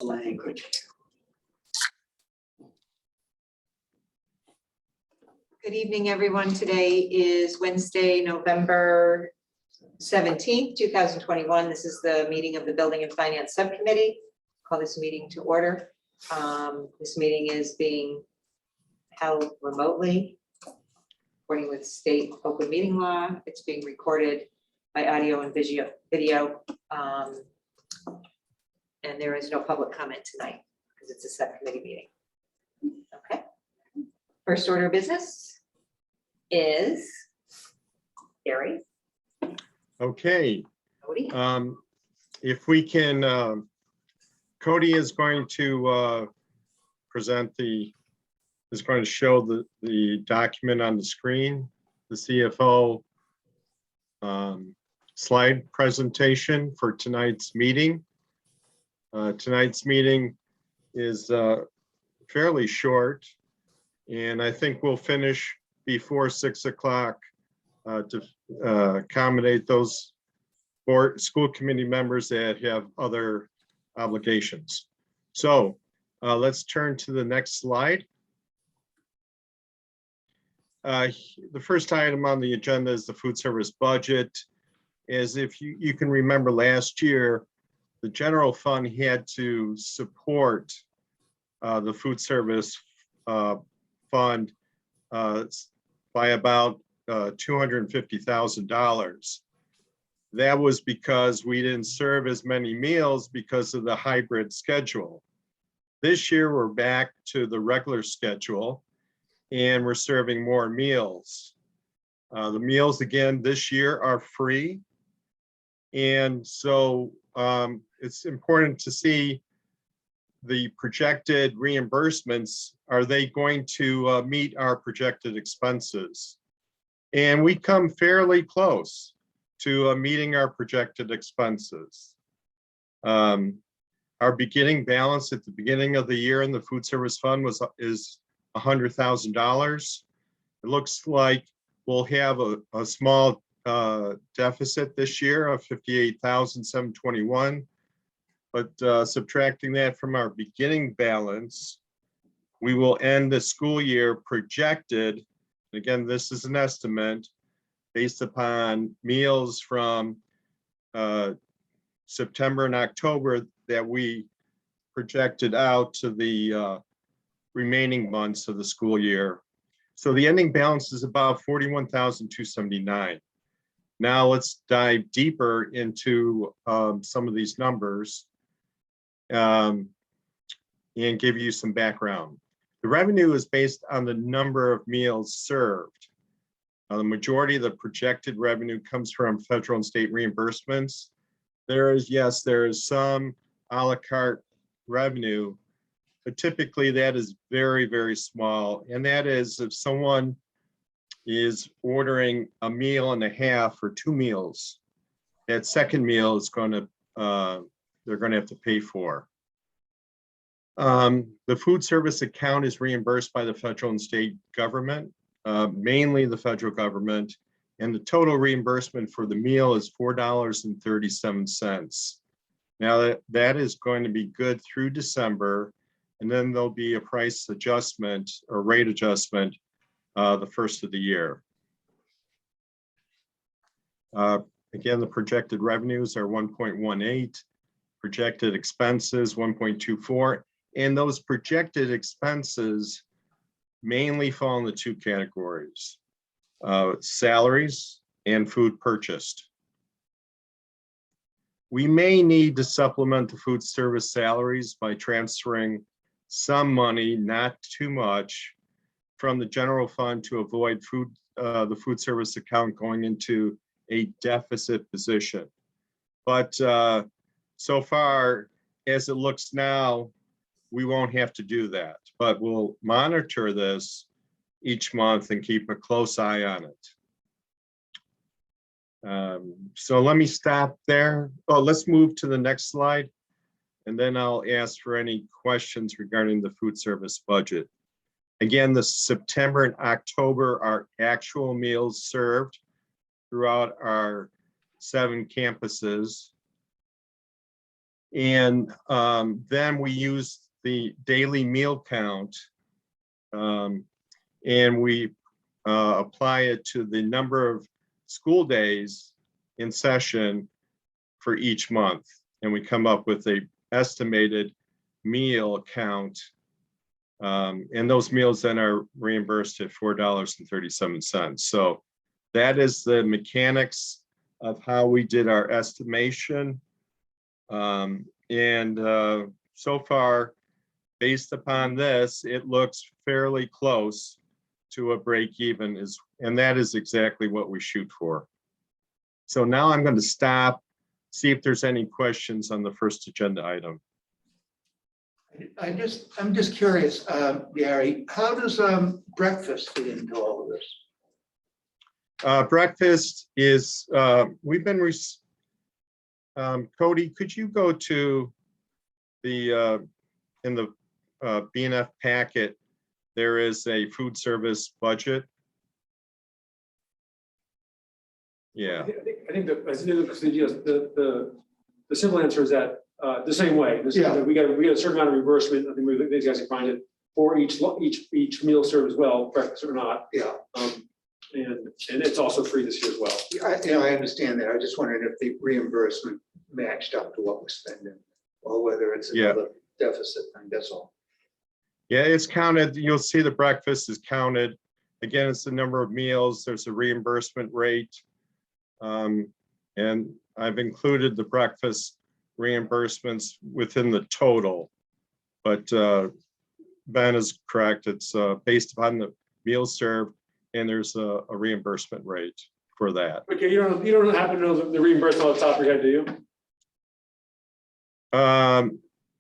language. Good evening, everyone. Today is Wednesday, November 17th, 2021. This is the meeting of the Building and Finance Subcommittee. Call this meeting to order. This meeting is being held remotely according with state open meeting law. It's being recorded by audio and video. And there is no public comment tonight because it's a subcommittee meeting. Okay. First order of business is Gary. Okay, Cody. if we can, Cody is going to is going to show the document on the screen, the CFO slide presentation for tonight's meeting. Tonight's meeting is fairly short, and I think we'll finish before 6 o'clock to accommodate those school committee members that have other obligations. So let's turn to the next slide. The first item on the agenda is the food service budget. As if you can remember last year, the general fund had to support the food service fund by about $250,000. That was because we didn't serve as many meals because of the hybrid schedule. This year, we're back to the regular schedule and we're serving more meals. The meals again this year are free. And so it's important to see the projected reimbursements. Are they going to meet our projected expenses? And we come fairly close to meeting our projected expenses. Our beginning balance at the beginning of the year in the food service fund is $100,000. It looks like we'll have a small deficit this year of $58,721. But subtracting that from our beginning balance, we will end the school year projected. Again, this is an estimate based upon meals from September and October that we projected out to the remaining months of the school year. So the ending balance is about $41,279. Now let's dive deeper into some of these numbers and give you some background. The revenue is based on the number of meals served. The majority of the projected revenue comes from federal and state reimbursements. There is some a la carte revenue, but typically that is very, very small. And that is if someone is ordering a meal and a half or 2 meals, that second meal is going to, they're going to have to pay for. The food service account is reimbursed by the federal and state government, mainly the federal government, and the total reimbursement for the meal is $4.37. Now that is going to be good through December, and then there'll be a price adjustment or rate adjustment the first of the year. Again, the projected revenues are 1.18, projected expenses 1.24, and those projected expenses mainly fall in the 2 categories, salaries and food purchased. We may need to supplement the food service salaries by transferring some money, not too much, from the general fund to avoid the food service account going into a deficit position. But so far, as it looks now, we won't have to do that, but we'll monitor this each month and keep a close eye on it. So let me stop there. Oh, let's move to the next slide, and then I'll ask for any questions regarding the food service budget. Again, the September and October are actual meals served throughout our 7 campuses. And then we use the daily meal count, and we apply it to the number of school days in session for each month. And we come up with a estimated meal count. And those meals then are reimbursed at $4.37. So that is the mechanics of how we did our estimation. So far, based upon this, it looks fairly close to a break even, and that is exactly what we shoot for. So now I'm going to stop, see if there's any questions on the first agenda item. I'm just curious, Gary, how does breakfast fit into all of this? Breakfast is, we've been, Cody, could you go to the, in the B&F packet, there is a food service budget. Yeah. I think the simple answer is that the same way. We got a certain amount of reimbursement. I think these guys can find it for each meal served as well, breakfast or not. Yeah. And it's also free this year as well. I understand that. I just wondered if the reimbursement matched up to what we're spending, or whether it's another deficit thing. That's all. Yeah, it's counted. You'll see the breakfast is counted. Again, it's the number of meals. There's a reimbursement rate. And I've included the breakfast reimbursements within the total. But Ben is correct. It's based upon the meals served, and there's a reimbursement rate for that. Okay, you don't happen to know the reimbursement off the top of your head, do you?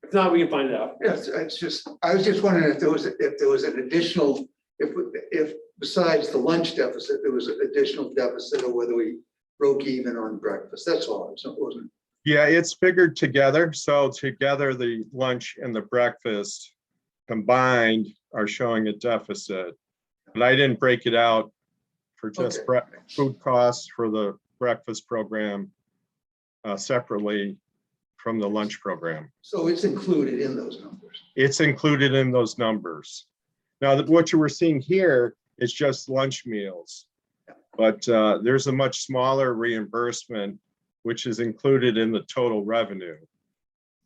If not, we can find it out. Yes, it's just, I was just wondering if there was an additional, if besides the lunch deficit, there was an additional deficit, or whether we broke even on breakfast. That's all. It wasn't. Yeah, it's figured together. So together, the lunch and the breakfast combined are showing a deficit. But I didn't break it out for just food costs for the breakfast program separately from the lunch program. So it's included in those numbers. It's included in those numbers. Now, what you were seeing here is just lunch meals, but there's a much smaller reimbursement, which is included in the total revenue.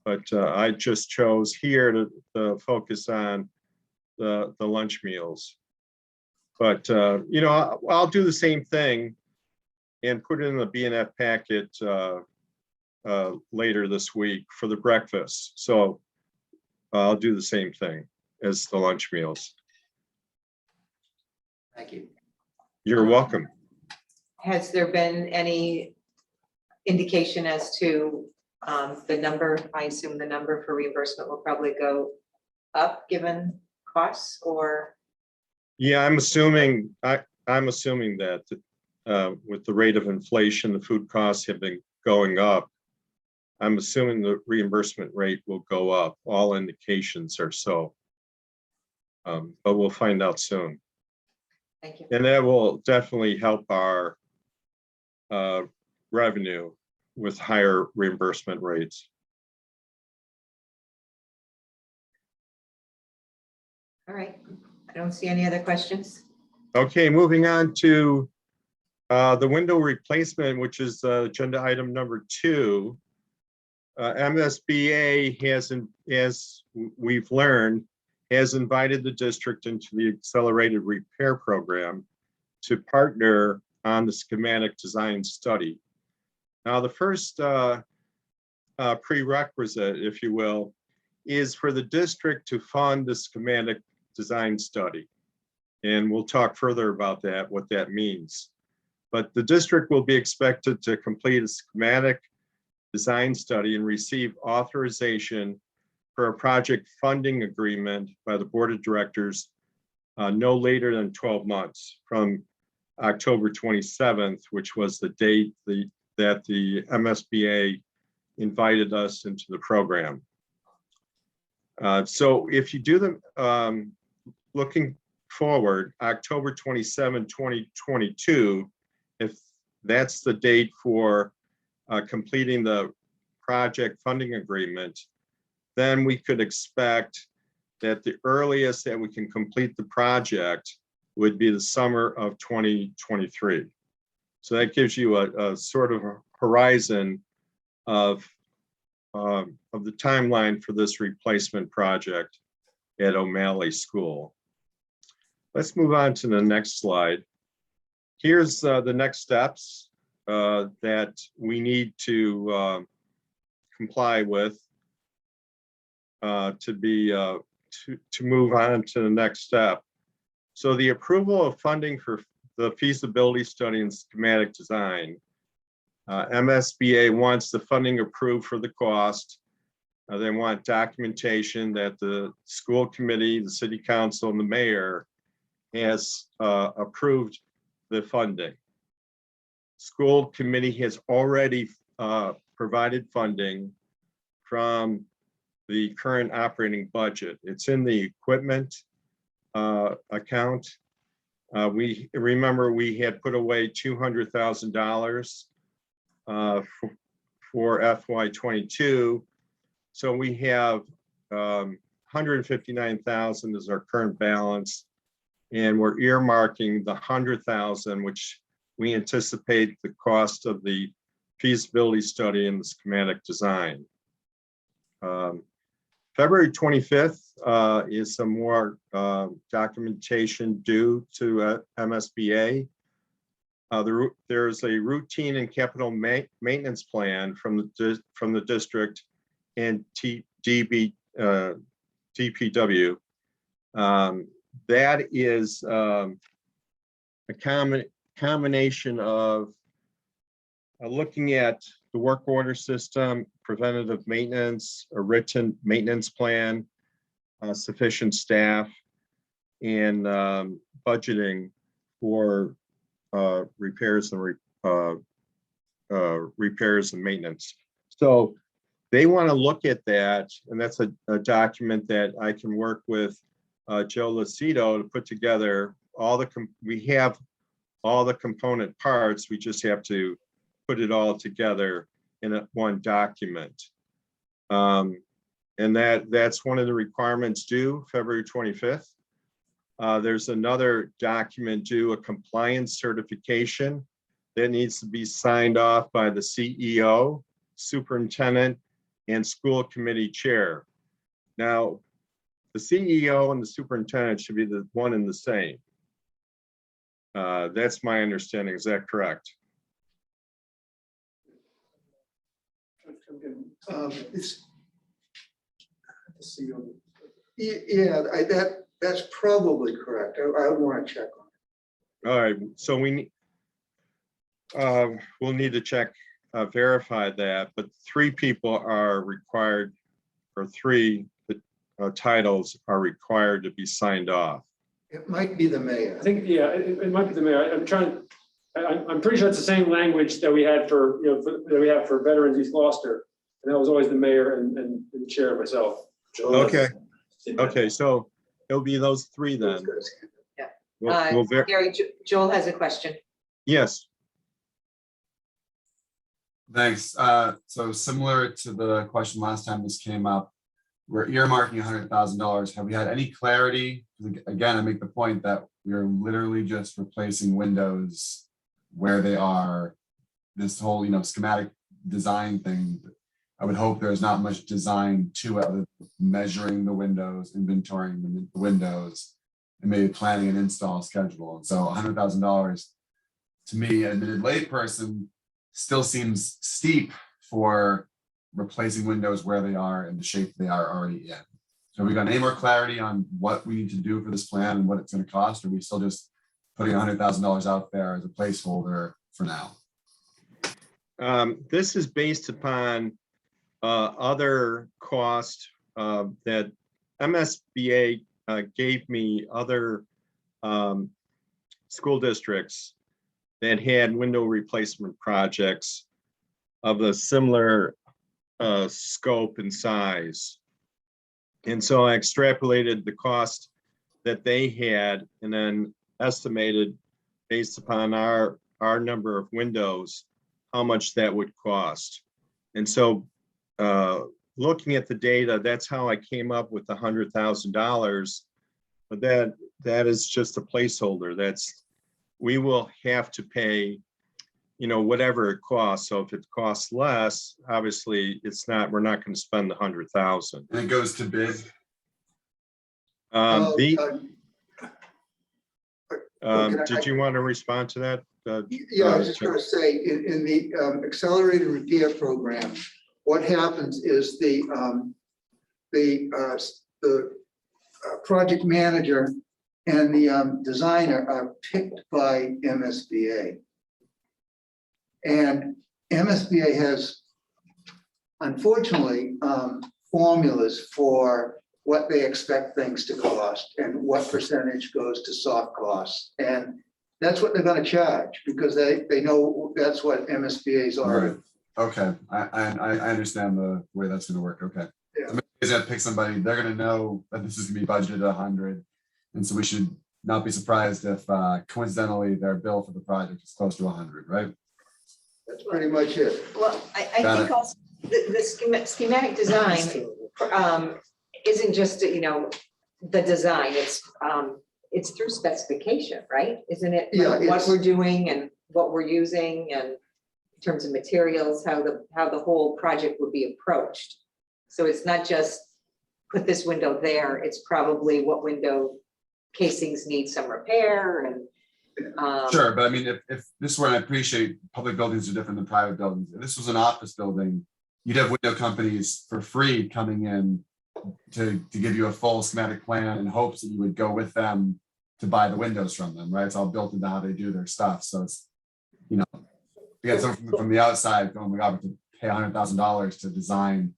But I just chose here to focus on the lunch meals. But, I'll do the same thing and put it in the B&F packet later this week for the breakfast. So I'll do the same thing as the lunch meals. Thank you. You're welcome. Has there been any indication as to the number? I assume the number for reimbursement will probably go up given costs, or? Yeah, I'm assuming that with the rate of inflation, the food costs have been going up. I'm assuming the reimbursement rate will go up. All indications are so. But we'll find out soon. Thank you. And that will definitely help our revenue with higher reimbursement rates. All right. I don't see any other questions. Okay, moving on to the window replacement, which is agenda item number 2. MSBA has, as we've learned, has invited the district into the accelerated repair program to partner on the schematic design study. Now, the first prerequisite, if you will, is for the district to fund the schematic design study. And we'll talk further about that, what that means. But the district will be expected to complete a schematic design study and receive authorization for a project funding agreement by the board of directors no later than 12 months from October 27th, which was the date that the MSBA invited us into the program. So if you do them, looking forward, October 27, 2022, if that's the date for completing the project funding agreement, then we could expect that the earliest that we can complete the project would be the summer of 2023. So that gives you a sort of a horizon of the timeline for this replacement project at O'Malley School. Let's move on to the next slide. Here's the next steps that we need to comply with to move on to the next step. So the approval of funding for the feasibility study and schematic design. MSBA wants the funding approved for the cost. They want documentation that the school committee, the city council, and the mayor has approved the funding. School committee has already provided funding from the current operating budget. It's in the equipment account. We remember we had put away $200,000 for FY22. So we have 159,000 is our current balance, and we're earmarking the 100,000, which we anticipate the cost of the feasibility study and the schematic design. February 25th is some more documentation due to MSBA. There's a routine and capital maintenance plan from the district and DPW. That is a combination of looking at the work order system, preventative maintenance, a written maintenance plan, sufficient staff, and budgeting for repairs and maintenance. So they want to look at that, and that's a document that I can work with Joe Lucido to put together. We have all the component parts. We just have to put it all together in one document. And that's one of the requirements due February 25th. There's another document due, a compliance certification that needs to be signed off by the CEO, superintendent, and school committee chair. Now, the CEO and the superintendent should be the one and the same. That's my understanding. Is that correct? Yeah, that's probably correct. I would want to check on it. All right, so we'll need to check, verify that, but 3 people are required, or 3 titles are required to be signed off. It might be the mayor. I think, yeah, it might be the mayor. I'm pretty sure it's the same language that we had for, that we have for Veterans East Gloucester. And that was always the mayor and the chair myself. Okay, okay, so it'll be those 3 then. Yeah. We'll Gary, Joel has a question. yes. Thanks. So similar to the question last time this came up, we're earmarking $100,000. Have we had any clarity? Again, I make the point that we're literally just replacing windows where they are. This whole, schematic design thing, I would hope there's not much design to it other than measuring the windows, inventorying the windows, and maybe planning an install schedule. And so $100,000 to me, an admitted layperson, still seems steep for replacing windows where they are and the shape they are already in. So have we got any more clarity on what we need to do for this plan and what it's going to cost? Or are we still just putting $100,000 out there as a placeholder for now? This is based upon other costs that MSBA gave me other school districts that had window replacement projects of a similar scope and size. And so I extrapolated the cost that they had and then estimated based upon our number of windows, how much that would cost. And so looking at the data, that's how I came up with the $100,000. But that is just a placeholder. We will have to pay, whatever it costs. So if it costs less, obviously we're not going to spend the 100,000. And it goes to bid. Did you want to respond to that? Yeah, I was just going to say, in the accelerated repair program, what happens is the project manager and the designer are picked by MSBA. And MSBA has, unfortunately, formulas for what they expect things to cost and what percentage goes to soft costs. And that's what they're going to charge because they know that's what MSBA's are. Right. Okay, I understand the way that's going to work. Okay. Yeah. So maybe he's gonna pick somebody, they're gonna know that this is gonna be budgeted 100. And so we should not be surprised if coincidentally their bill for the project is close to 100, right? That's pretty much it. Well, I Got think it. also the schematic design isn't just, the design, it's through specification, right? Isn't it? Yeah, Like what it's- we're doing and what we're using and in terms of materials, how the whole project would be approached. So it's not just put this window there, it's probably what window casings need some repair and. Sure, but I mean, if this were, and I appreciate public buildings are different than private buildings. If this was an office building, you'd have window companies for free coming in to give you a full schematic plan in hopes that you would go with them to buy the windows from them, right? It's all built into how they do their stuff. So it's, again, someone from the outside going, we got to pay $100,000 to design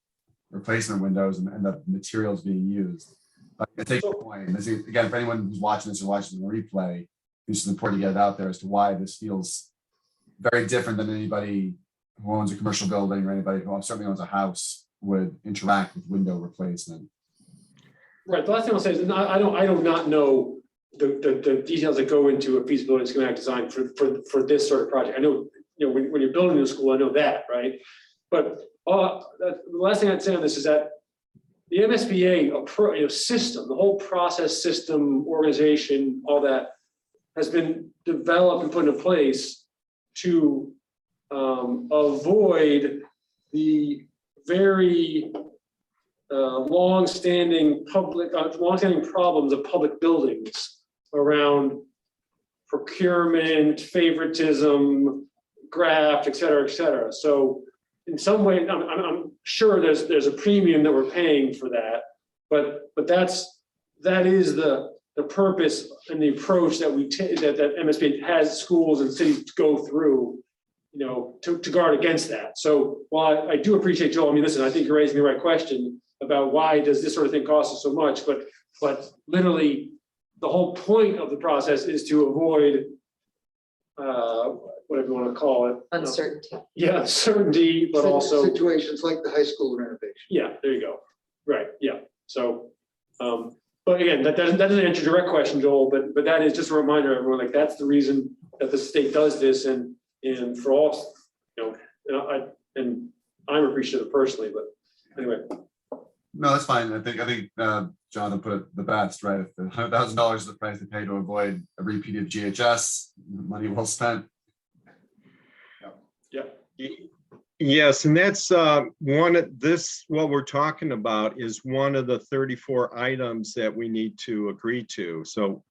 replacement windows and the materials being used. But I take your point. Again, for anyone who's watching this or watching the replay, it's important to get it out there as to why this feels very different than anybody who owns a commercial building or anybody who certainly owns a house would interact with window replacement. Right, the last thing I'll say is, I do not know the details that go into a feasibility and schematic design for this sort of project. I know, when you're building a school, I know that, right? But the last thing I'd say on this is that the MSBA system, the whole process, system, organization, all that has been developed and put into place to avoid the very long-standing problems of public buildings around procurement, favoritism, graft, et cetera, et cetera. So in some way, I'm sure there's a premium that we're paying for that, but that is the purpose and the approach that that MSBA has schools and cities go through, to guard against that. So while I do appreciate, Joel, listen, I think you're raising the right question about why does this sort of thing cost us so much, but literally the whole point of the process is to avoid whatever you want to call it. Uncertainty. Yeah, uncertainty, but also. Situations like the high school renovation. Yeah, there you go. Right, yeah. So, but again, that doesn't answer your direct question, Joel, but that is just a reminder, everyone, like that's the reason that the state does this and for all, and I'm appreciative personally, but anyway. No, that's fine. I think Jonathan put it the best, right? If the $100,000 is the price to pay to avoid a repeat of GHS, money well spent. Yeah. Yes, and that's what we're talking about is one of the 34 items that we need to agree to. So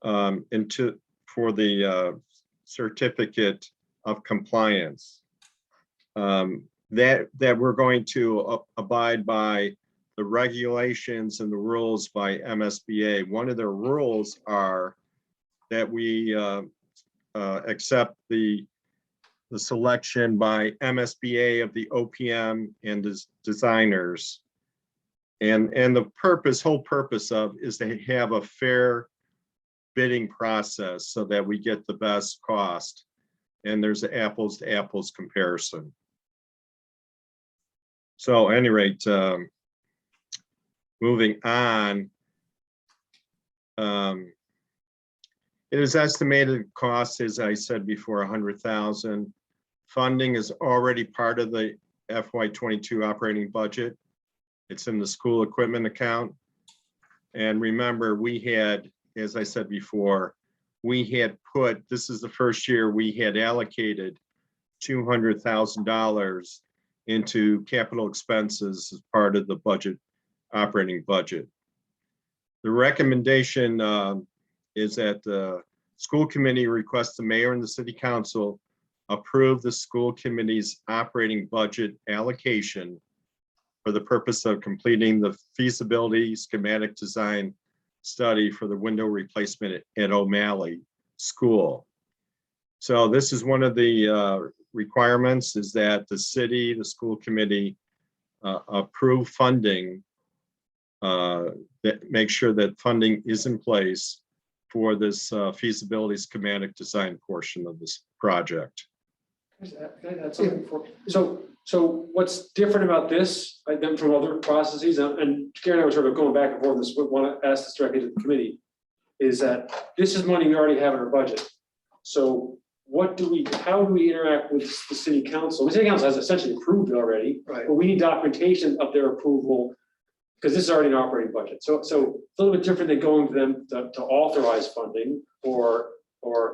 for the certificate of compliance, that we're going to abide by the regulations and the rules by MSBA. One of their rules are that we accept the selection by MSBA of the OPM and designers. And the whole purpose of is to have a fair bidding process so that we get the best cost. And there's an apples to apples comparison. So at any rate, moving on. It is estimated cost, as I said before, $100,000. Funding is already part of the FY '22 operating budget. It's in the school equipment account. And remember, we had, as I said before, we had put, this is the first year we had allocated $200,000 into capital expenses as part of the budget, operating budget. The recommendation is that the school committee requests the mayor and the city council approve the school committee's operating budget allocation for the purpose of completing the feasibility schematic design study for the window replacement at O'Malley School. So this is one of the requirements, is that the city, the school committee approve funding, that make sure that funding is in place for this feasibility schematic design portion of this project. Can I add something before? So what's different about this than from other processes, and Karen and I were sort of going back and forth, this, want to ask this directly to the committee, is that this is money we already have in our budget. So how do we interact with the city council? The city council has essentially approved it already, Right. but we need documentation of their approval because this is already an operating budget. So it's a little bit different than going to them to authorize funding or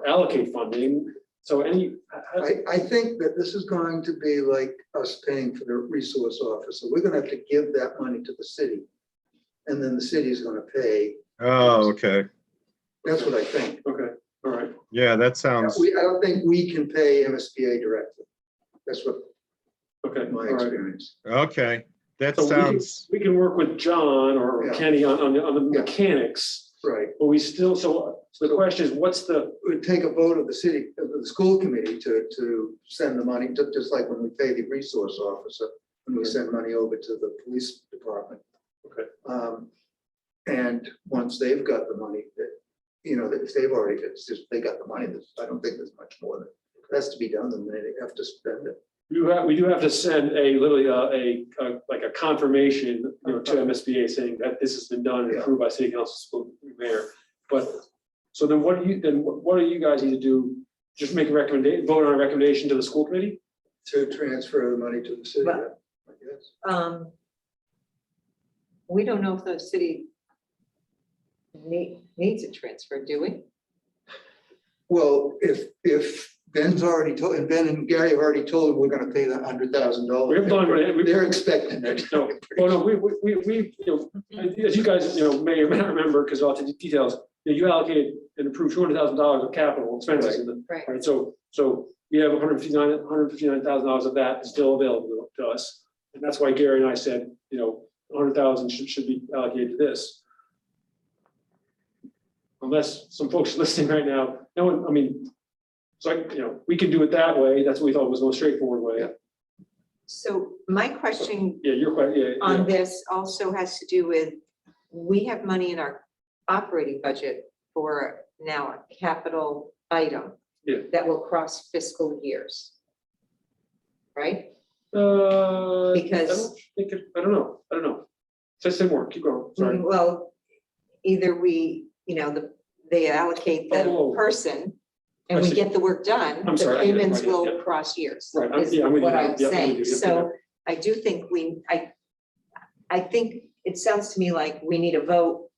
allocate funding. So I think that this is going to be like us paying for the resource officer. We're gonna have to give that money to the city. And then the city is gonna pay. Oh, okay. That's what I think. okay, all right. Yeah, that sounds, I don't think we can pay MSBA directly. That's what Okay, my all right. experience. okay. That So sounds, we can work with John or Yeah. Kenny on the Yeah. mechanics, Right. but we still, so the question is, what's the, It would take a vote of the city, of the school committee to send the money, just like when we pay the resource officer, when we send money over to the police department. Okay. And once they've got the money, that, you know, that if they've already, it's just, they got the money, I don't think there's much more that has to be done, then they have to spend it. we do have to send literally like a confirmation, you know, to MSBA saying that this has been done and Yeah. approved by city council, school mayor. But, so then what do you guys need to do? Just make a recommendation, vote on a recommendation to the school committee? To transfer the money to the city, But- I guess. We don't know if the city needs a transfer, do we? Well, if Ben's already told, and Ben and Gary have already told, we're gonna pay the $100,000. We've done it. They're expecting it. No, we, you know, as you guys, you know, may or may not remember, because all the details, you allocated and approved $200,000 of capital expenses in the, Right. right, so we have $159,000 of that still available to us. And that's why Gary and I said, you know, 100,000 should be allocated to this. Unless some folks listening right now, no one, I mean, so you know, we can do it that way. That's what we thought was the most straightforward way. Yeah. So my question Yeah, you're quite, yeah. on this also has to do with, we have money in our operating budget for now a capital item Yeah. that will cross fiscal years. Right? Because I don't know. Just say more, keep going, sorry. Well, either we, you know, they allocate the Oh. person I and we see. get the work done. I'm the sorry, I get it, Payments right, yeah, will yeah. cross years. Right, Is I'm with you what now, I'm yeah, I'm with saying. you, yeah, So I do think I think it sounds to me like we need a vote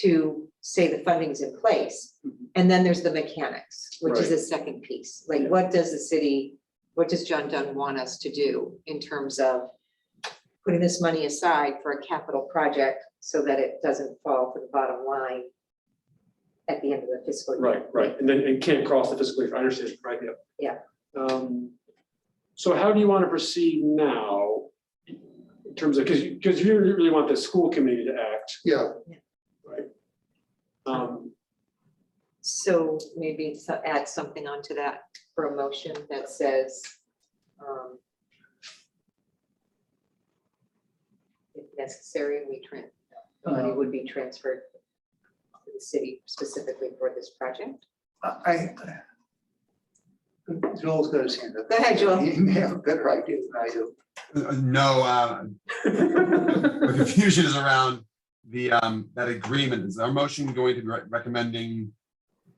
to say the funding's in place. Mhm. And then there's the mechanics, which is Right. the second piece. Like, Yeah. what does John Dunn want us to do in terms of putting this money aside for a capital project so that it doesn't fall to the bottom line at the end of the fiscal year? Right, and then it can't cross the fiscal year, I understand, right, yeah. Yeah. So how do you want to proceed now? In terms of, because you really want the school committee to act, Yeah, right? So maybe add something onto that for a motion that says, if necessary, the money would be transferred to the city specifically for this project. Joel's got his hand up. Go ahead, Joel. He may have a better idea than I do. No, the confusion is around the, that agreement. Is our motion going to be recommending,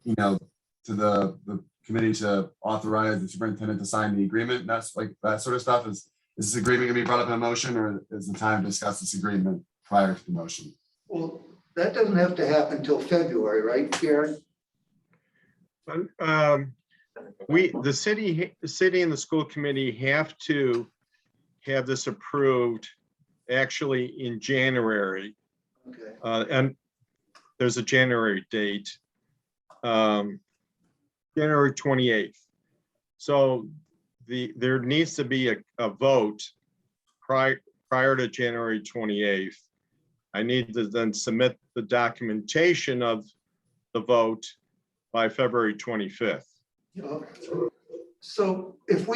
you know, to the committee to authorize the superintendent to sign the agreement? That's like, that sort of stuff is Is this agreement gonna be brought up in a motion, or is the time to discuss this agreement prior to the motion? Well, that doesn't have to happen until February, right, Karen? The city and the school committee have to have this approved actually in January. Okay. And there's a January date, January 28th. So there needs to be a vote prior to January 28th. I need to then submit the documentation of the vote by February 25th. So if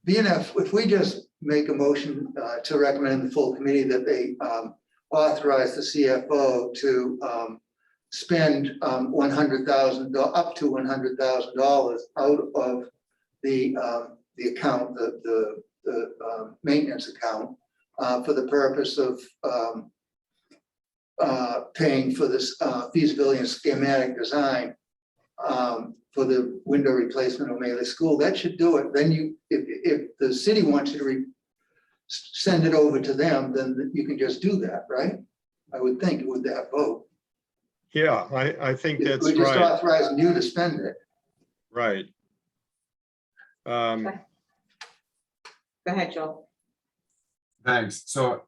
B&F, if we just make a motion to recommend the full committee that they authorize the CFO to spend $100,000, up to $100,000 out of the account, the maintenance account, for the purpose of paying for this feasibility and schematic design for the window replacement of O'Malley School, that should do it. Then if the city wants you to send it over to them, then you can just do that, right? I would think with that vote. Yeah, I think that's We're just right. authorizing you to spend it. Right. Go ahead, Joel. Thanks. So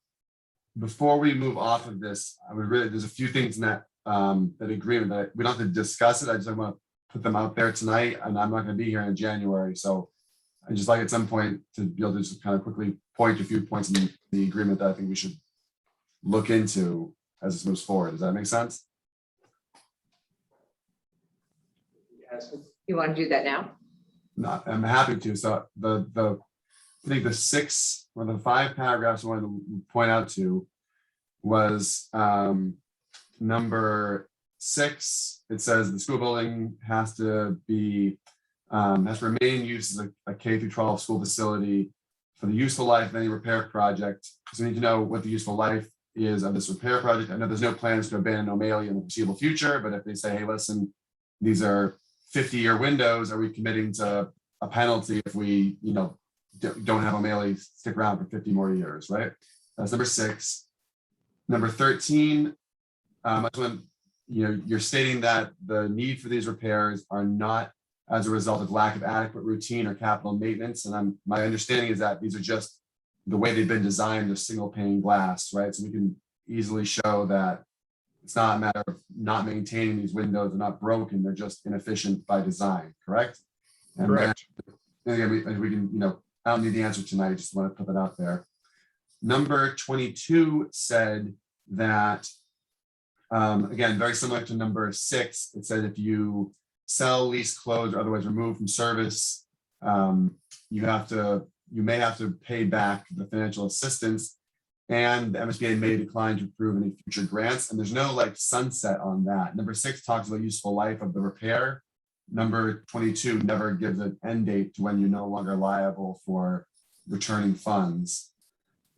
before we move off of this, I would really, there's a few things in that agreement that we don't have to discuss it. I just want to put them out there tonight, and I'm not going to be here in January. So I just like at some point to be able to just kind of quickly point to a few points in the agreement that I think we should look into as this moves forward. Does that make sense? Yes. You want to do that now? No, I'm happy to. So I think the 6 or the 5 paragraphs I wanted to point out to was number 6. It says the school building has to remain in use as a K through 12 school facility for the useful life of any repair project. So we need to know what the useful life is of this repair project. I know there's no plans to abandon O'Malley in the foreseeable future, but if they say, hey, listen, these are 50-year windows, are we committing to a penalty if we, don't have O'Malley stick around for 50 more years, right? That's number 6. Number 13, you're stating that the need for these repairs are not as a result of lack of adequate routine or capital maintenance. And my understanding is that these are just the way they've been designed, they're single pane glass, right? So we can easily show that it's not a matter of not maintaining these windows, they're not broken, they're just inefficient by design, correct? And Correct. then again, we can, I don't need the answer tonight, I just want to put that out there. Number 22 said that, again, very similar to number 6, it said if you sell, lease, close, or otherwise remove from service, you may have to pay back the financial assistance, and the MSBA may decline to approve any future grants. And there's no sunset on that. Number 6 talks about useful life of the repair. Number 22 never gives an end date to when you're no longer liable for returning funds.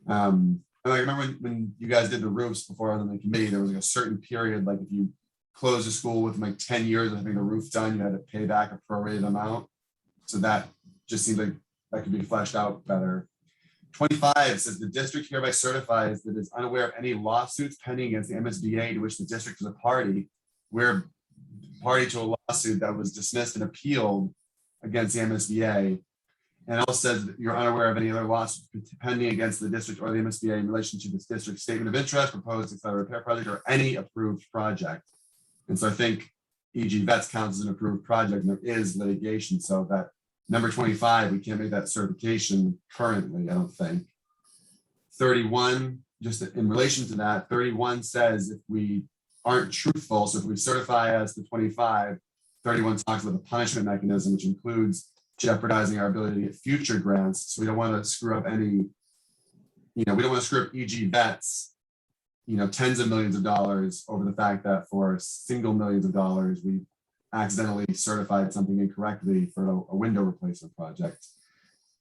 And I remember when you guys did the roofs before I was on the committee, there was a certain period, if you close a school with 10 years of having the roof done, you had to pay back a prorated amount. So that just seems like that could be fleshed out better. 25 says the district hereby certifies that it is unaware of any lawsuits pending against the MSBA to which the district is a party. We're party to a lawsuit that was dismissed and appealed against the MSBA. And also says that you're unaware of any other lawsuits pending against the district or the MSBA in relation to this district's statement of interest, proposed accelerated repair project, or any approved project. And so I think e.g. vets counts as an approved project, and there is litigation. So that number 25, we can't make that certification currently, I don't think. 31, just in relation to that, 31 says if we aren't truthful, so if we certify as the 25, 31 talks about the punishment mechanism, which includes jeopardizing our ability to get future grants. So we don't want to screw up any, we don't want to screw up e.g. vets, tens of millions of dollars over the fact that for single millions of dollars, we accidentally certified something incorrectly for a window replacement project.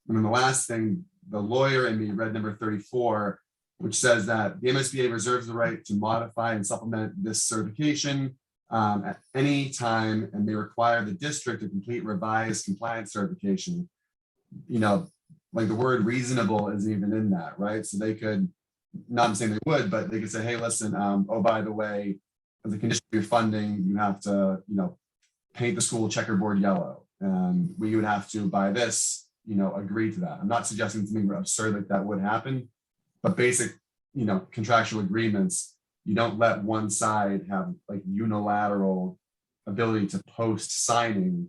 And then the last thing, the lawyer in me read number 34, which says that the MSBA reserves the right to modify and supplement this certification at any time, and may require the district to complete revised compliance certification. like the word reasonable isn't even in that, right? So they could, not saying they would, but they could say, hey, listen, oh, by the way, as a condition of your funding, you have to, paint the school checkerboard yellow. And we would have to, by this, agree to that. I'm not suggesting something absurd like that would happen, but basic, contractual agreements, you don't let one side have like unilateral ability to post signing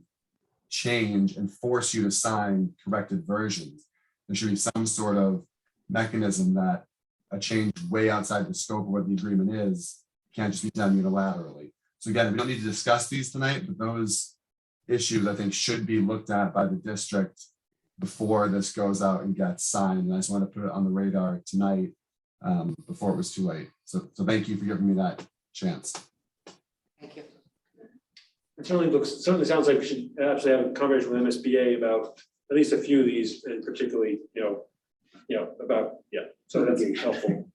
change and force you to sign corrected versions. There should be some sort of mechanism that a change way outside the scope of what the agreement is can't just be done unilaterally. So again, we don't need to discuss these tonight, but those issues I think should be looked at by the district before this goes out and gets signed. And I just want to put it on the radar tonight before it was too late. So thank you for giving me that chance. Thank you. It certainly sounds like we should actually have a conversation with MSBA about at least a few of these, and particularly, about, so that's helpful,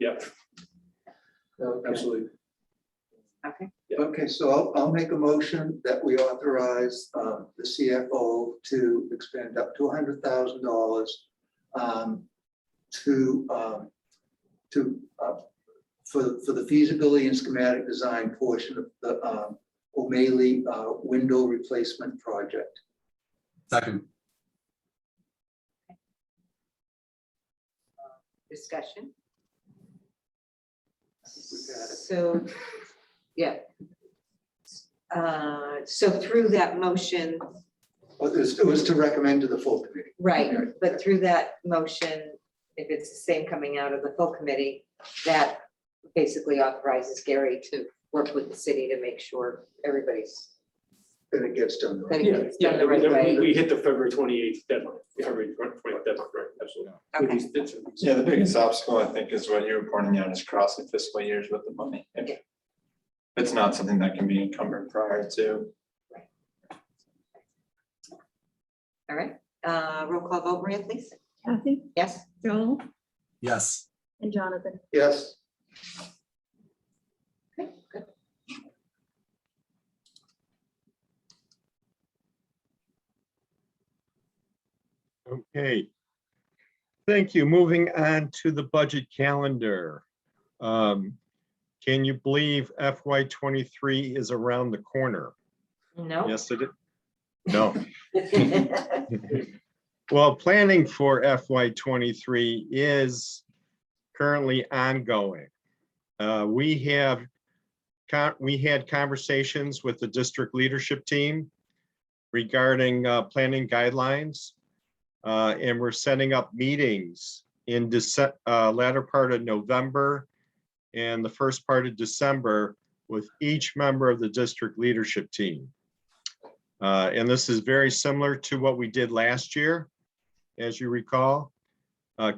absolutely. Okay. Okay, so I'll make a motion that we authorize the CFO to expend up to $100,000 for the feasibility and schematic design portion of the O'Malley window replacement project. Second. Discussion. We got it. So, yeah. So through that motion, Well, it was to recommend to the full committee. right, but through that motion, if it's the same coming out of the full committee, that basically authorizes Gary to work with the city to make sure everybody's, And it gets done. that it Yeah, gets done the right we way. hit the February 28th deadline, February 28th deadline, right, absolutely. Okay. Yeah, the biggest obstacle, I think, is what you were pointing out, is crossing fiscal years with the money. If it's not something that can be encumbered prior to. All right, roll call vote, Maria, please. Kathy, Yes? Joel, Yes. and Jonathan. Yes. Okay, good. Okay. Thank you. Moving on to the budget calendar. Can you believe FY23 is around the corner? No. Yes, it is. No. Well, planning for FY23 is currently ongoing. We had conversations with the district leadership team regarding planning guidelines, and we're setting up meetings in latter part of November and the first part of December with each member of the district leadership team. And this is very similar to what we did last year. As you recall,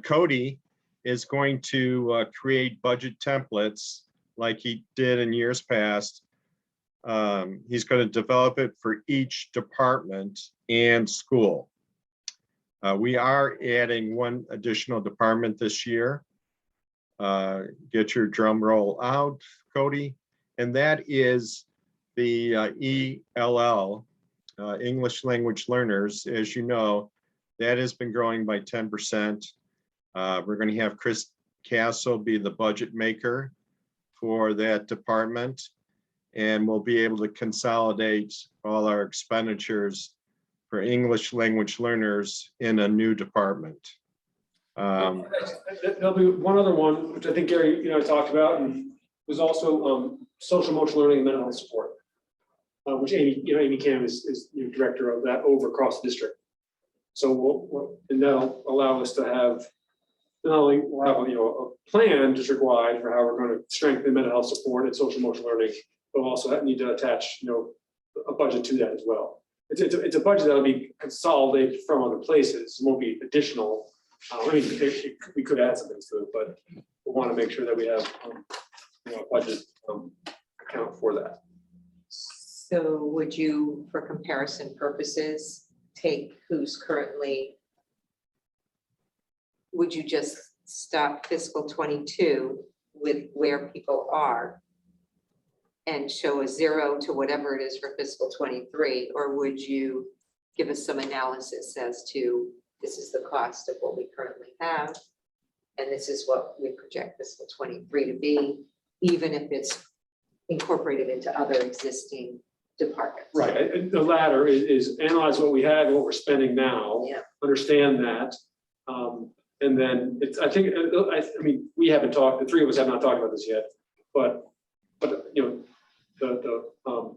Cody is going to create budget templates like he did in years past. He's going to develop it for each department and school. We are adding one additional department this year. Get your drum roll out, Cody. And that is the ELL, English Language Learners. As you know, that has been growing by 10%. We're going to have Chris Castle be the budget maker for that department, and we'll be able to consolidate all our expenditures for English Language Learners in a new department. There'll be one other one, which I think Gary, talked about, and was also social emotional learning and mental health support, which Amy Cam is director of that over across the district. So and that'll allow us to have not only we'll have a plan district-wide for how we're going to strengthen mental health support and social emotional learning, but we'll also need to attach a budget to that as well. It's a budget that'll be consolidated from other places. It won't be additional. We could add some things to it, but we want to make sure that we have a budget account for that. So would you, for comparison purposes, take who's currently, would you just stop fiscal 22 with where people are and show a 0 to whatever it is for fiscal 23, or would you give us some analysis as to this is the cost of what we currently have. And this is what we project fiscal 23 to be, even if it's incorporated into other existing departments. Right, and the latter is analyze what we have and what we're spending now. Yeah. Understand that. And then it's, I think, I mean, we haven't talked, the three of us have not talked about this yet, but, you know,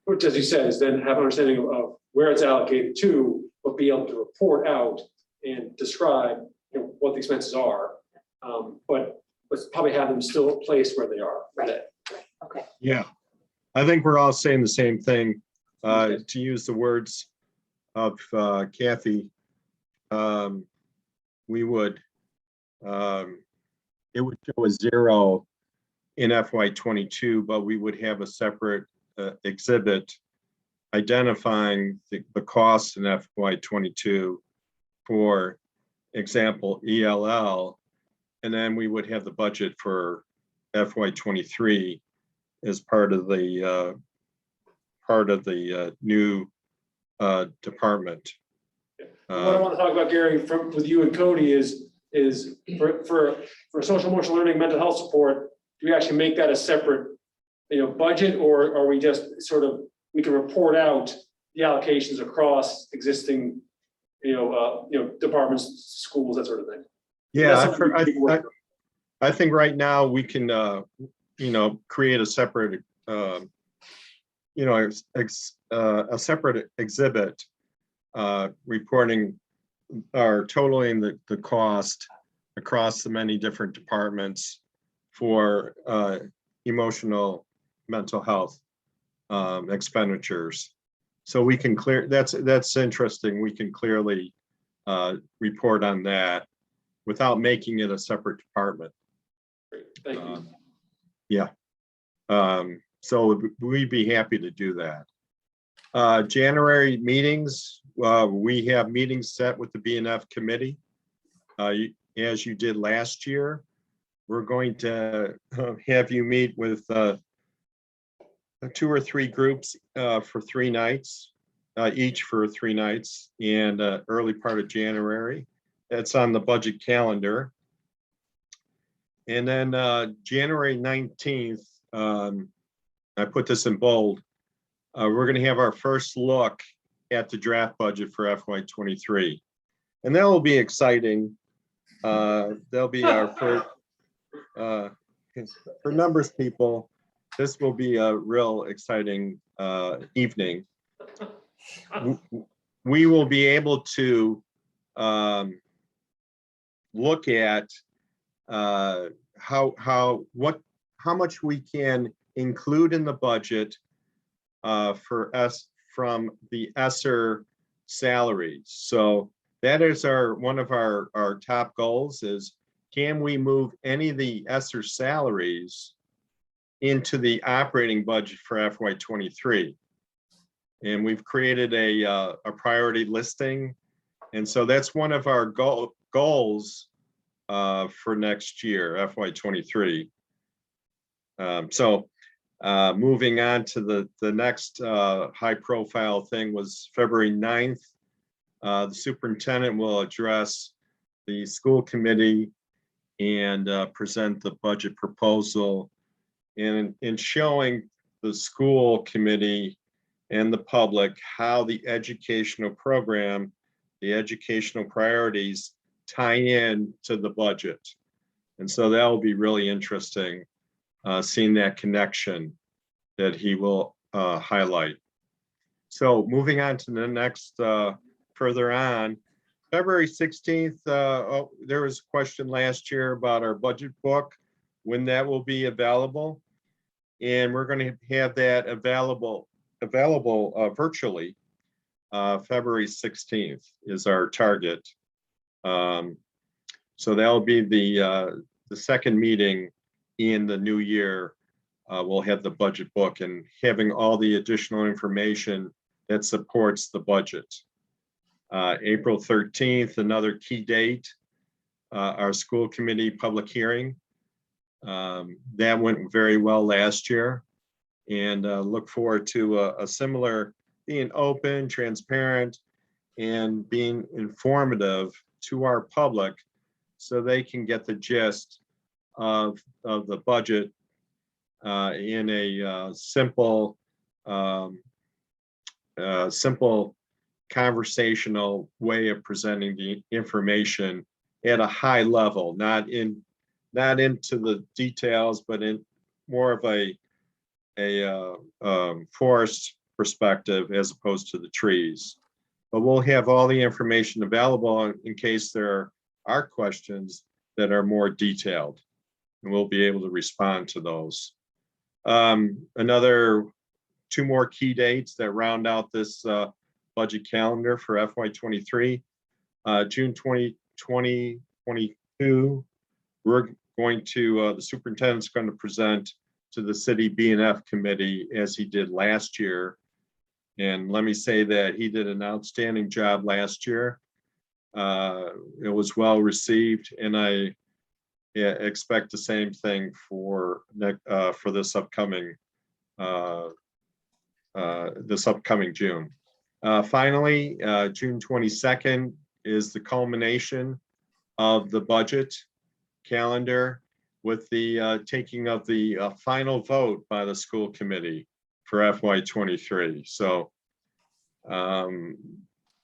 which, as you said, is then have an understanding of where it's allocated to, but be able to report out and describe, you know, what the expenses are. But let's probably have them still placed where they are. Right. Okay. Yeah, I think we're all saying the same thing. To use the words of Kathy, we would, it would show a 0 in FY22, but we would have a separate exhibit identifying the costs in FY22, for example, ELL, and then we would have the budget for FY23 as part of the new department. What I want to talk about, Gary, with you and Cody is for social emotional learning, mental health support, do we actually make that a separate, you know, budget, or are we just sort of, we can report out the allocations across existing, you know, departments, schools, that sort of thing? Yeah, That's something we can work on. I think right now we can, you know, create a separate, you know, a separate exhibit reporting or totaling the cost across the many different departments for emotional mental health expenditures. So we can that's interesting. We can clearly report on that without making it a separate department. Great, thank you. Yeah. So we'd be happy to do that. January meetings, we have meetings set with the B&F committee. As you did last year, we're going to have you meet with 2 or 3 groups for 3 nights, each for 3 nights, and early part of January. That's on the budget calendar. And then January 19th, I put this in bold, we're going to have our first look at the draft budget for FY23. And that will be exciting. That'll be our first, for numbers people, this will be a real exciting evening. We will be able to look at how much we can include in the budget for us from the ESSER salaries. So that is one of our top goals is, can we move any of the ESSER salaries into the operating budget for FY23? And we've created a priority listing. And so that's one of our goals for next year, FY23. Moving on to the next high profile thing was February 9th. The superintendent will address the school committee and present the budget proposal, and in showing the school committee and the public how the educational program, the educational priorities tie in to the budget. And so that will be really interesting, seeing that connection that he will highlight. So moving on to the next, further on, February 16th, there was a question last year about our budget book, when that will be available. And we're going to have that available virtually. February 16th is our target. So that'll be the second meeting in the new year. We'll have the budget book and having all the additional information that supports the budget. April 13th, another key date, our school committee public hearing. That went very well last year, and look forward to a similar, being open, transparent, and being informative to our public so they can get the gist of the budget in a simple conversational way of presenting the information at a high level, not into the details, but in more of a forest perspective as opposed to the trees. But we'll have all the information available in case there are questions that are more detailed, and we'll be able to respond to those. Another 2 more key dates that round out this budget calendar for FY23. June 2022, we're going to, the superintendent's going to present to the city B&F committee as he did last year. And let me say that he did an outstanding job last year. It was well received, and I expect the same thing for this upcoming June. Finally, June 22nd is the culmination of the budget calendar with the taking of the final vote by the school committee for FY23. So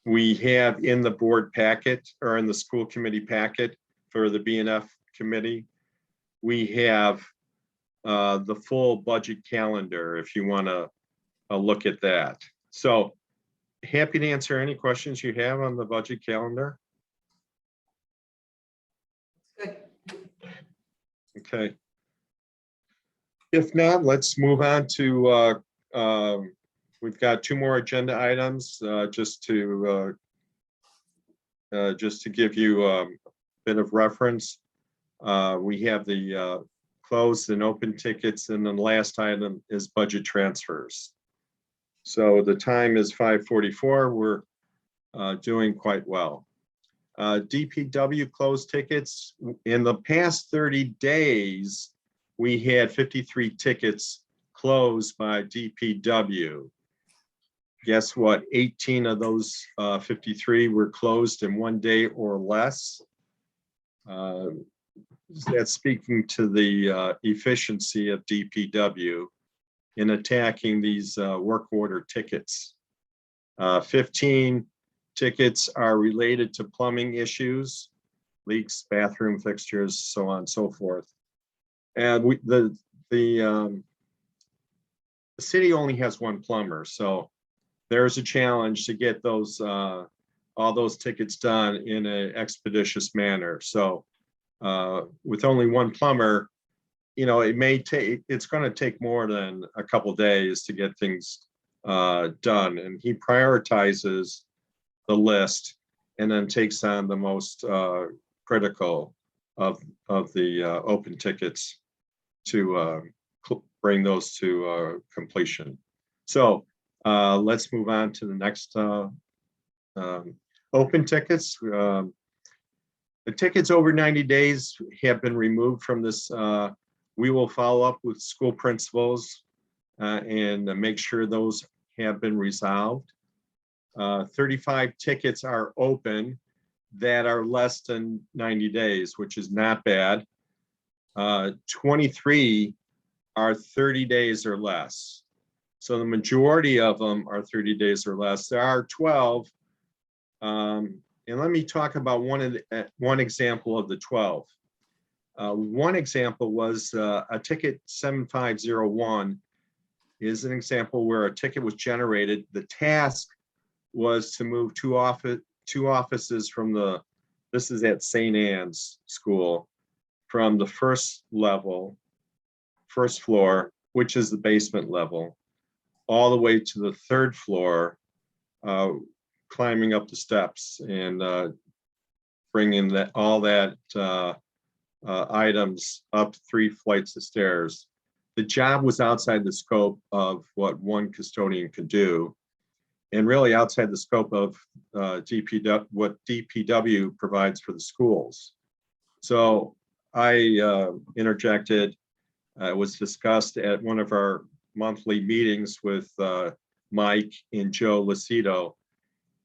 we have in the board packet, or in the school committee packet for the B&F committee, we have the full budget calendar if you want to look at that. So happy to answer any questions you have on the budget calendar. Good. Okay. If not, let's move on to, we've got 2 more agenda items, just to give you a bit of reference. We have the closed and open tickets, and then the last item is budget transfers. So the time is 5:44. We're doing quite well. DPW closed tickets. In the past 30 days, we had 53 tickets closed by DPW. Guess what? 18 of those 53 were closed in 1 day or less. That's speaking to the efficiency of DPW in attacking these work order tickets. 15 tickets are related to plumbing issues, leaks, bathroom fixtures, so on and so forth. And the city only has 1 plumber, so there's a challenge to get those all those tickets done in an expeditious manner. So with only 1 plumber, you know, it's going to take more than a couple days to get things done. And he prioritizes the list and then takes on the most critical of the open tickets to bring those to completion. So let's move on to the next open tickets. The tickets over 90 days have been removed from this. We will follow up with school principals and make sure those have been resolved. 35 tickets are open that are less than 90 days, which is not bad. 23 are 30 days or less. So the majority of them are 30 days or less. There are 12. And let me talk about one example of the 12. One example was a ticket 7501 is an example where a ticket was generated. The task was to move two offices from this is at St. Anne's School, from the first floor, which is the basement level, all the way to the 3rd floor, climbing up the steps and bringing all that items up 3 flights of stairs. The job was outside the scope of what one custodian could do, and really outside the scope of what DPW provides for the schools. So I interjected. It was discussed at one of our monthly meetings with Mike and Joe Lucido,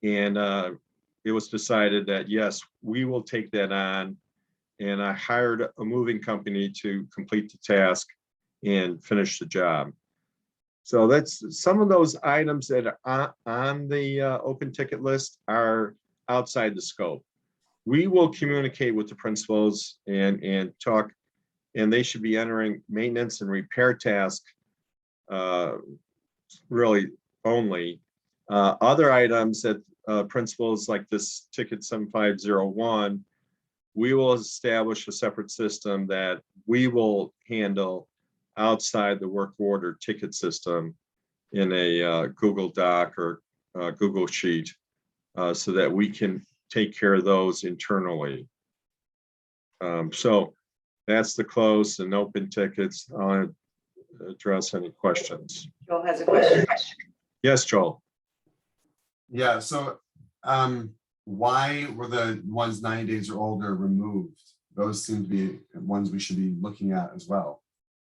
And it was decided that, yes, we will take that on. And I hired a moving company to complete the task and finish the job. So that's some of those items that are on the open ticket list are outside the scope. We will communicate with the principals and talk, and they should be entering maintenance and repair task really only. Other items that principals like this ticket 7501, we will establish a separate system that we will handle outside the work order ticket system in a Google Doc or Google Sheet so that we can take care of those internally. So that's the close and open tickets. I'll address any questions. Joel has a question. Yes, Joel. Yeah, so why were the ones 90 days or older removed? Those seem to be ones we should be looking at as well.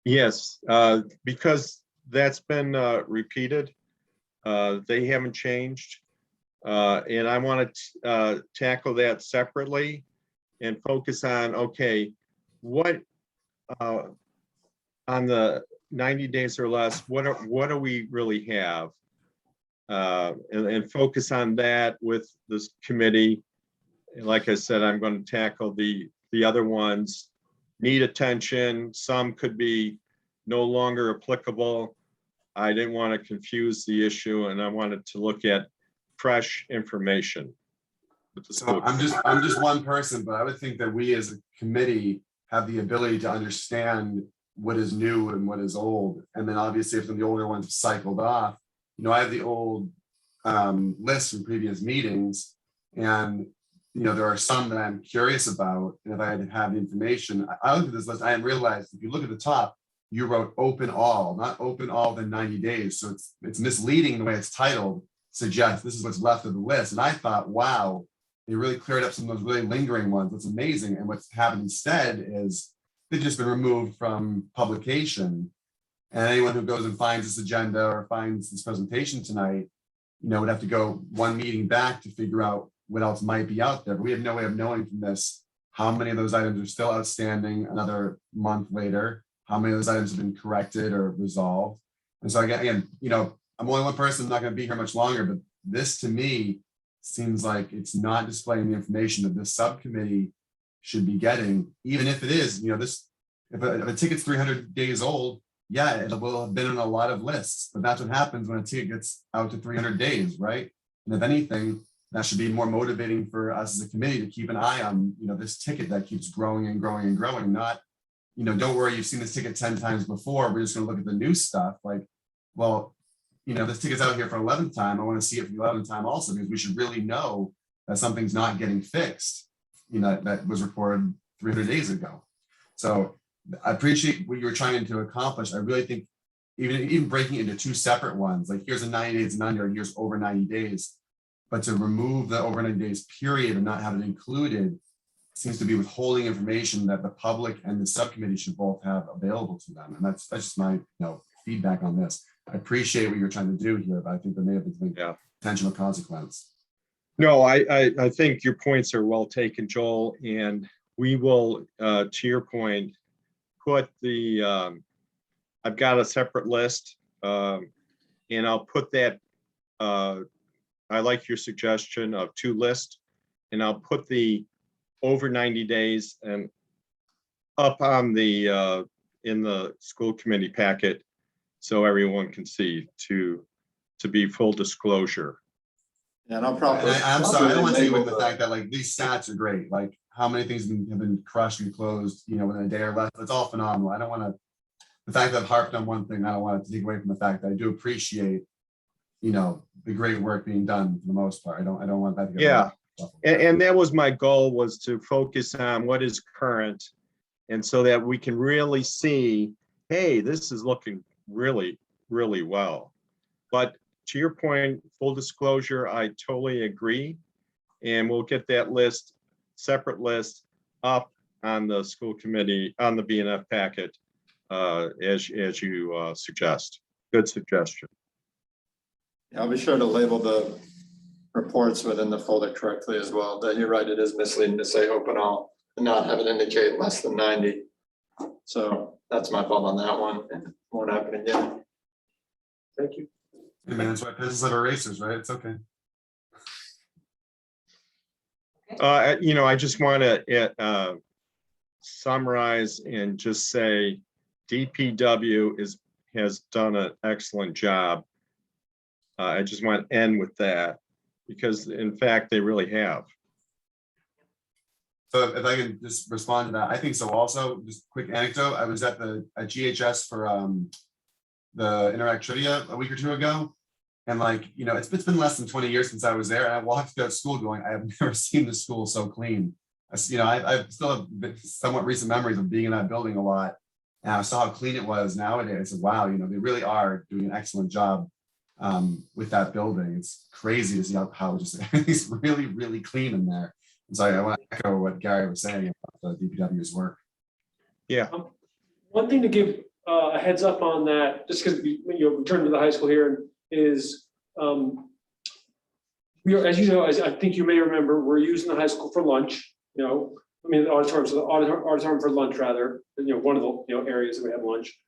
Yes, because that's been repeated. They haven't changed. And I want to tackle that separately and focus on, okay, what on the 90 days or less, what do we really have? And focus on that with this committee. And like I said, I'm going to tackle the other ones. Need attention. Some could be no longer applicable. I didn't want to confuse the issue, and I wanted to look at fresh information. So I'm just one person, but I would think that we as a committee have the ability to understand what is new and what is old. And then obviously if the older ones have cycled off, you know, I have the old list from previous meetings, and you know, there are some that I'm curious about. And if I had to have the information, I looked at this list, I hadn't realized if you look at the top, you wrote open all, not open all within 90 days. So it's misleading the way it's titled, suggests this is what's left of the list. And I thought, wow, they really cleared up some of those really lingering ones. That's amazing. And what's happened instead is they've just been removed from publication. And anyone who goes and finds this agenda or finds this presentation tonight, you know, would have to go one meeting back to figure out what else might be out there. But we have no way of knowing from this how many of those items are still outstanding another month later, how many of those items have been corrected or resolved. And so again, you know, I'm only one person, I'm not going to be here much longer, but this to me seems like it's not displaying the information that this subcommittee should be getting, even if it is, you know, this, if a ticket's 300 days old, yeah, it will have been on a lot of lists, but that's what happens when a ticket gets out to 300 days, right? And if anything, that should be more motivating for us as a committee to keep an eye on, you know, this ticket that keeps growing and growing and growing, not, you know, don't worry, you've seen this ticket 10 times before, we're just gonna look at the new stuff. Like, well, you know, this ticket's out here for 11th time, I wanna see it for the 11th time also, because we should really know that something's not getting fixed, you know, that was reported 300 days ago. So I appreciate what you were trying to accomplish. I really think even breaking it into two separate ones, like here's a 90 days and under, and here's over 90 days, but to remove the over 90 days period and not have it included seems to be withholding information that the public and the subcommittee should both have available to them. And that's just my, you know, feedback on this. I appreciate what you're trying to do here, but I think there may have been some potential consequence. No, I think your points are well taken, Joel, and we will, to your point, put the, I've got a separate list, and I'll put that, I like your suggestion of two lists, and I'll put the over 90 days and up on the, in the school committee packet so everyone can see to be full disclosure. Yeah, no problem. I'm sorry, I don't want to take away from the fact that like these stats are great. Like how many things have been crushed and closed, you know, within a day or less. It's all phenomenal. I don't want to, the fact that I've harped on one thing, I don't want to take away from the fact that I do appreciate, you know, the great work being done for the most part. I don't want that to go. Yeah, and that was my goal, was to focus on what is current, and so that we can really see, hey, this is looking really, really well. But to your point, full disclosure, I totally agree. And we'll get that list, separate list, up on the school committee, on the B&F packet, as you suggest. Good suggestion. Yeah, I'll be sure to label the reports within the folder correctly as well, that you're right, it is misleading to say open all and not have it indicate less than 90. So that's my fault on that one, and won't happen again. Thank you. I mean, that's why pencils have erasers, right? It's okay. I just want to summarize and just say DPW has done an excellent job. I just want to end with that because in fact, they really have. So if I can just respond to that, I think so also, just quick anecdote, I was at GHS for the Interact Trivia a week or two ago. And like, it's been less than 20 years since I was there, and I walked through that school going, I have never seen the school so clean. I still have somewhat recent memories of being in that building a lot. And I saw how clean it was nowadays. I said, wow, they really are doing an excellent job with that building. It's crazy to see how just everything's really, really clean in there. And so I want to echo what Gary was saying about the DPW's work. Yeah. One thing to give a heads up on that, just because we returned to the high school here, is we are, as you know, as I think you may remember, we're using the high school for lunch. The auditorium, so the auditorium for lunch rather. One of the areas that we have lunch.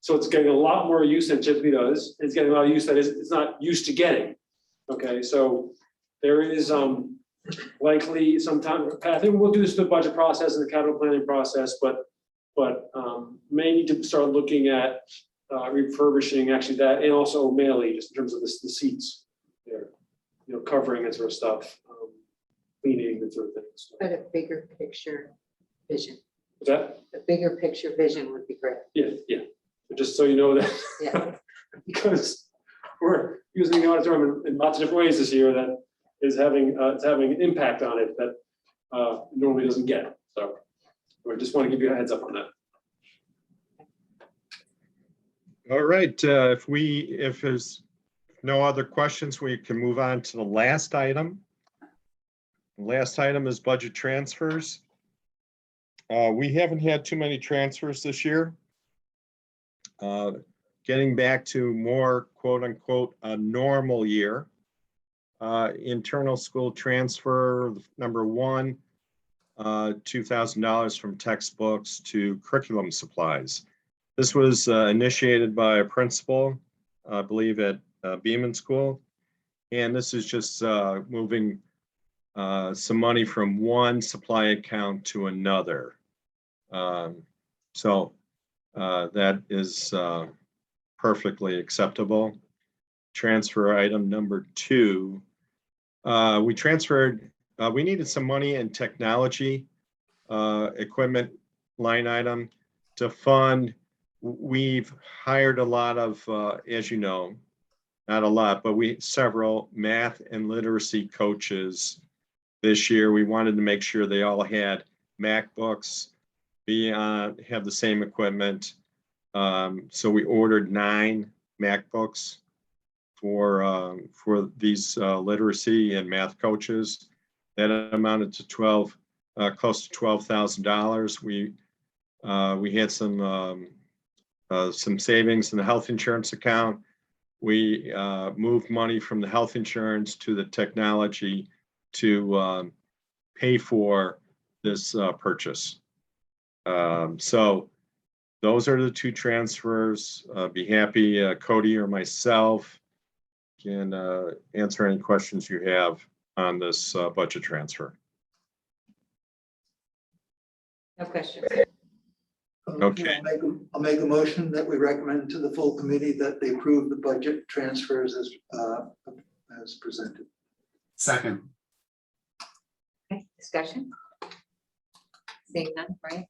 So it's getting a lot more use than it typically does. It's getting a lot of use that it's not used to getting. Okay, so there is likely sometime. I think we'll do this through the budget process and the capital planning process, but may need to start looking at refurbishing actually that, and also O'Malley, just in terms of the seats there, covering and sort of stuff, cleaning and sort of things. But a bigger picture vision, Is that? a bigger picture vision would be great. Yeah. But just so you know that, Yeah. because we're using the auditorium in lots of different ways this year, that is having it's having an impact on it that normally doesn't get. So I just want to give you a heads up on that. All right. If there's no other questions, we can move on to the last item. The last item is budget transfers. We haven't had too many transfers this year. Getting back to more quote unquote a normal year. Internal school transfer number one, $2,000 from textbooks to curriculum supplies. This was initiated by a principal, I believe at Beeman School. And this is just moving some money from one supply account to another. So that is perfectly acceptable. Transfer item number two. We transferred, we needed some money in technology equipment line item to fund. We've hired a lot of, as you know, not a lot, but several math and literacy coaches this year. We wanted to make sure they all had MacBooks, have the same equipment. So we ordered 9 MacBooks for these literacy and math coaches. That amounted to close to $12,000. We had some savings in the health insurance account. We moved money from the health insurance to the technology to pay for this purchase. So those are the 2 transfers. Be happy, Cody or myself can answer any questions you have on this budget transfer. No question. Okay. I'll make a motion that we recommend to the full committee that they approve the budget transfers as presented. Second. Okay, discussion? Seeing none, right?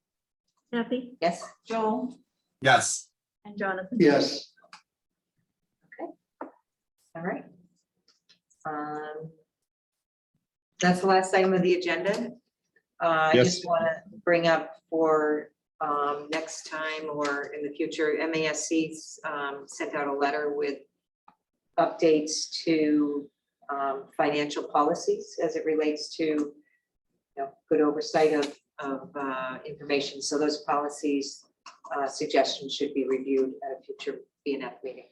Kathy, Yes. Joel, Yes. and Jonathan. Yes. All right. That's the last item of the agenda. I Yes. just want to bring up for next time or in the future, MASC sent out a letter with updates to financial policies as it relates to good oversight of information. So those policies suggestions should be reviewed at a future B&F meeting.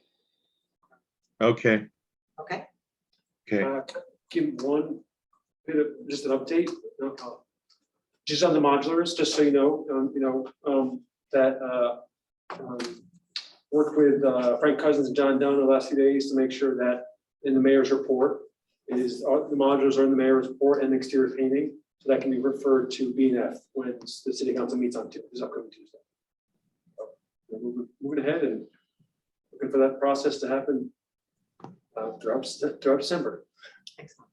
Okay. Okay. Okay. give one bit of, just an update. Just on the modulars, just so you know, that worked with Frank Cousins and John Dunn the last few days to make sure that in the mayor's report is, the modulars are in the mayor's report and exterior painting. So that can be referred to B&F when the city council meets on this upcoming Tuesday. So, we're moving ahead and looking for that process to happen throughout December. Excellent.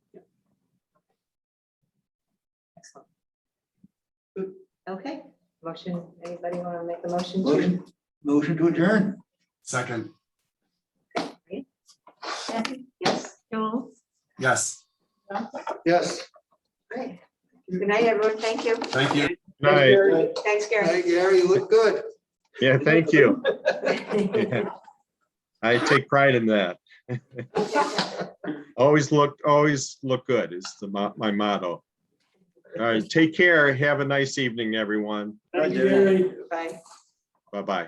Excellent. Okay, motion, anybody want to make the motion? Motion to adjourn. Second, Kathy, Yes, Joel, yes, Yes. great. Good night, everyone. Thank you. thank you. Night. Thanks, Gary. Hey, Gary, you look good. Yeah, thank you. Yeah. I take pride in that. Always look good is my motto. All right, take care. Have a nice evening, everyone. Thank you. Bye. Bye-bye.